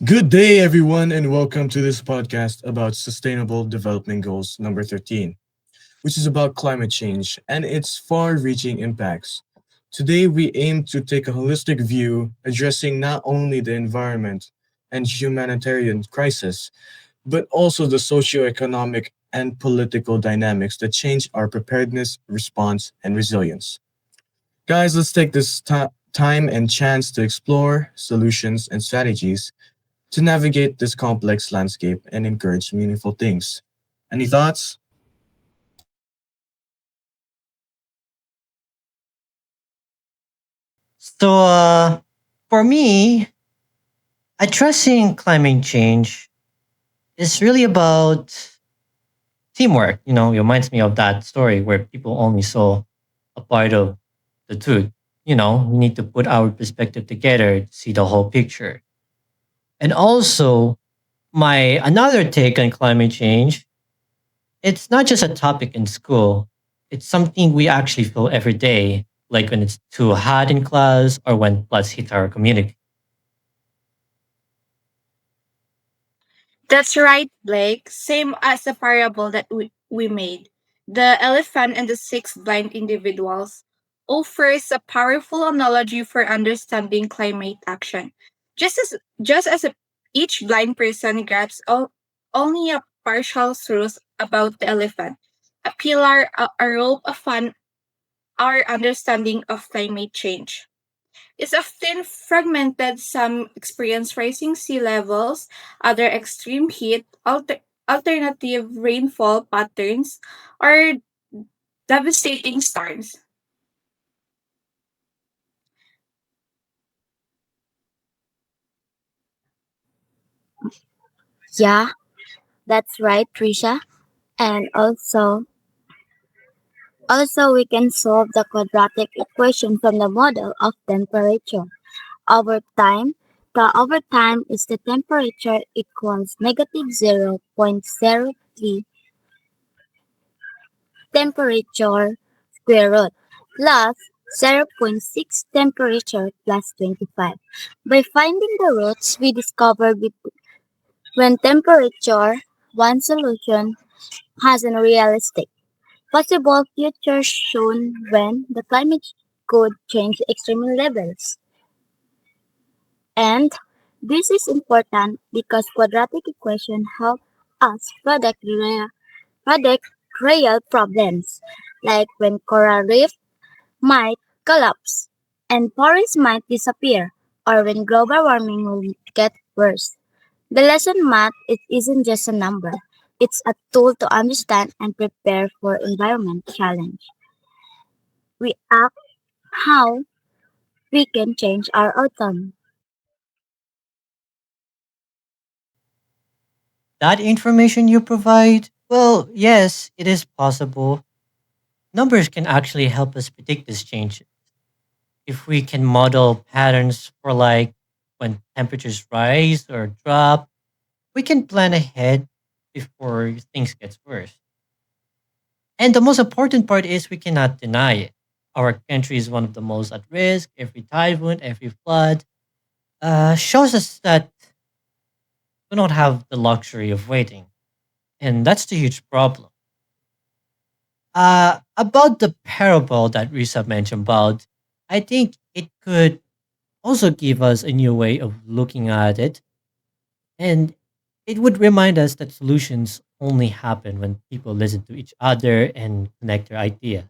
Good day, everyone, and welcome to this podcast about Sustainable Development Goals number 13, which is about climate change and its far reaching impacts. Today, we aim to take a holistic view, addressing not only the environment and humanitarian crisis, but also the socio-economic and political dynamics that change our preparedness, response, and resilience. Guys, let's take this time and chance to explore solutions and strategies to navigate this complex landscape and encourage meaningful things. Any thoughts? So, for me, addressing climate change is really about teamwork. It reminds me of that story where people only saw a part of the truth. We need to put our perspective together to see the whole picture. And also, my another take on climate change, it's not just a topic in school. It's something we actually feel every day, like when it's too hot in class or when floods hit our community. That's right, Blake. Same as the parable that we made. The elephant and the six blind individuals offers a powerful analogy for understanding climate action. Just as each blind person grabs only a partial truth about the elephant, a pillar, a rope, a fan, our understanding of climate change is often fragmented. Some experience rising sea levels, other extreme heat, alternative rainfall patterns, or devastating storms. Yeah, that's right, Trisha. And also we can solve the quadratic equation from the model of temperature. Over time, over time is the temperature equals negative 0.03 temperature square root plus zero point 0.6 temperature plus 25. By finding the roots, we discovered when temperature, one solution has an realistic possible future shown when the climate could change extreme levels. And this is important because quadratic equations help us predict real problems, like when coral reef might collapse and forests might disappear, or when global warming will get worse. The lesson math it isn't just a number. It's a tool to understand and prepare for environment challenge. We ask how we can change our outcome. That information you provide, well, yes, it is possible. Numbers can actually help us predict this change. If we can model patterns for like when temperatures rise or drop, we can plan ahead before things get worse. And the most important part is we cannot deny it. Our country is one of the most at risk. Every typhoon, every flood shows us that we don't have the luxury of waiting. And that's the huge problem. About the parable that Risa mentioned about, I think it could also give us a new way of looking at it. And it would remind us that solutions only happen when people listen to each other and connect their ideas.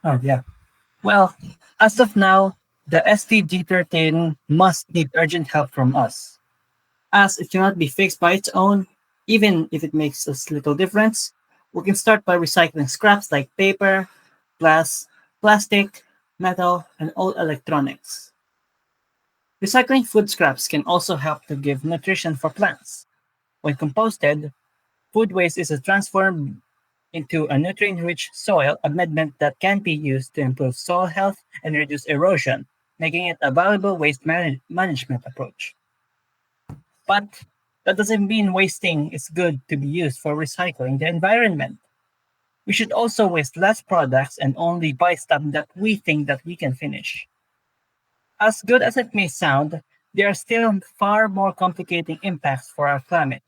Oh, yeah. Well, as of now, the SDG 13 must need urgent help from us, as it cannot be fixed by its own, even if it makes us little difference. We can start by recycling scraps like paper, glass, plastic, metal, and old electronics. Recycling food scraps can also help to give nutrition for plants. When composted, food waste is transformed into a nutrient-rich soil amendment that can be used to improve soil health and reduce erosion, making it a valuable waste management approach. But that doesn't mean wasting is good to be used for recycling the environment. We should also waste less products and only buy stuff that we think that we can finish. As good as it may sound, there are still far more complicating impacts for our climate,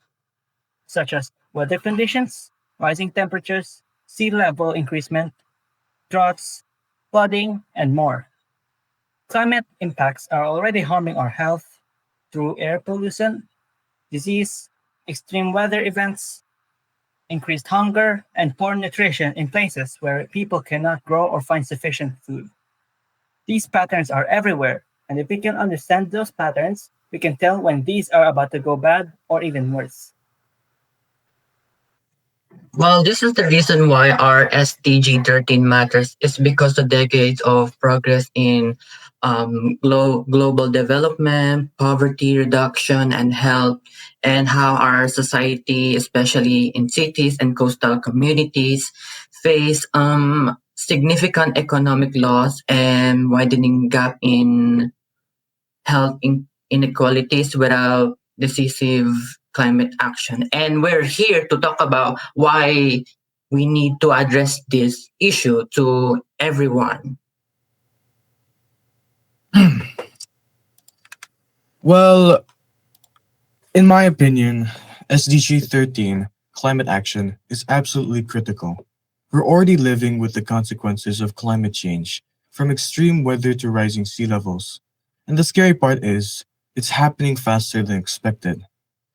such as weather conditions, rising temperatures, sea level increasement, droughts, flooding, and more. Climate impacts are already harming our health through air pollution, disease, extreme weather events, increased hunger, and poor nutrition in places where people cannot grow or find sufficient food. These patterns are everywhere, and if we can understand those patterns, we can tell when these are about to go bad or even worse. Well, this is the reason why our SDG 13 matters is because the decades of progress in global development, poverty reduction, and health, and how our society, especially in cities and coastal communities, face significant economic loss and widening gap in inequalities without decisive climate action. And we're here to talk about why we need to address this issue to everyone. Well, in my opinion, SDG 13, climate action, is absolutely critical. We're already living with the consequences of climate change, from extreme weather to rising sea levels. And the scary part is, it's happening faster than expected.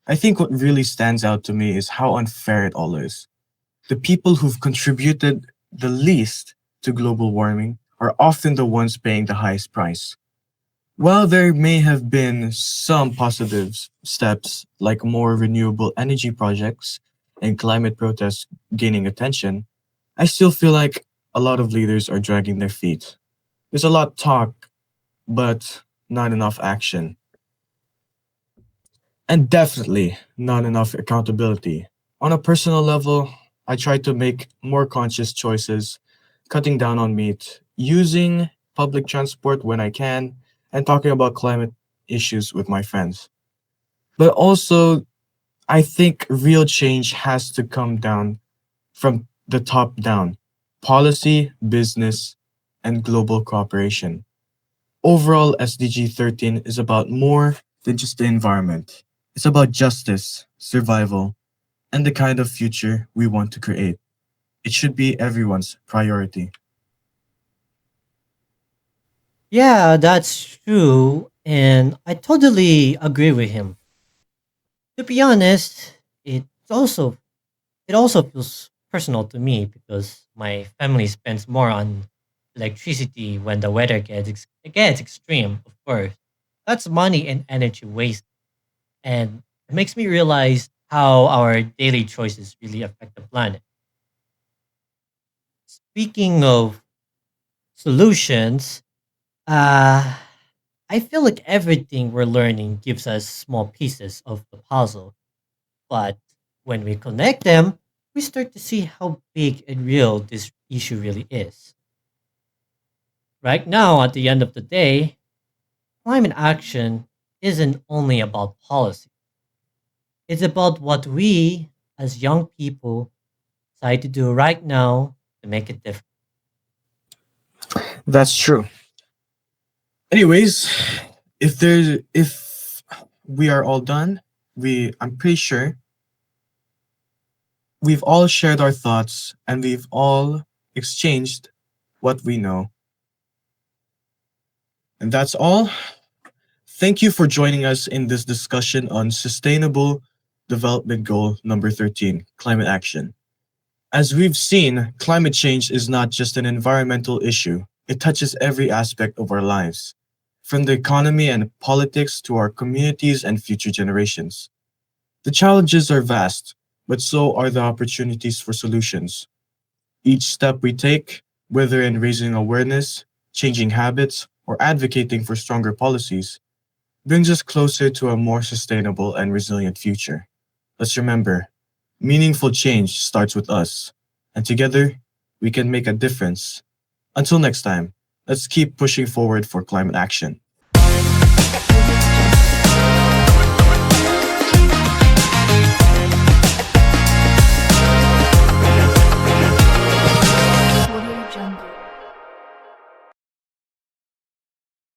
I think what really stands out to me is how unfair it all is. The people who've contributed the least to global warming are often the ones paying the highest price. While there may have been some positive steps, like more renewable energy projects and climate protests gaining attention, I still feel like a lot of leaders are dragging their feet. There's a lot talk, but not enough action. And definitely not enough accountability. On a personal level, I try to make more conscious choices, cutting down on meat, using public transport when I can, and talking about climate issues with my friends. But also, I think real change has to come down from the top down: policy, business, and global cooperation. Overall, SDG 13 is about more than just the environment. It's about justice, survival, and the kind of future we want to create. It should be everyone's priority. Yeah, that's true. And I totally agree with him. To be honest, it also feels personal to me because my family spends more on electricity when the weather gets extreme, of course. That's money and energy waste. And it makes me realize how our daily choices really affect the planet. Speaking of solutions, uh, I feel like everything we're learning gives us small pieces of the puzzle. But when we connect them, we start to see how big and real this issue really is. Right now, at the end of the day, climate action isn't only about policy, it's about what we, as young people, decide to do right now to make a difference. That's true. Anyways, if we are all done, I'm pretty sure we've all shared our thoughts and we've all exchanged what we know. And that's all. Thank you for joining us in this discussion on Sustainable Development Goal number 13, climate action. As we've seen, climate change is not just an environmental issue, it touches every aspect of our lives, from the economy and politics to our communities and future generations. The challenges are vast, but so are the opportunities for solutions. Each step we take, whether in raising awareness, changing habits, or advocating for stronger policies, brings us closer to a more sustainable and resilient future. Let's remember, meaningful change starts with us, and together we can make a difference. Until next time, let's keep pushing forward for climate action.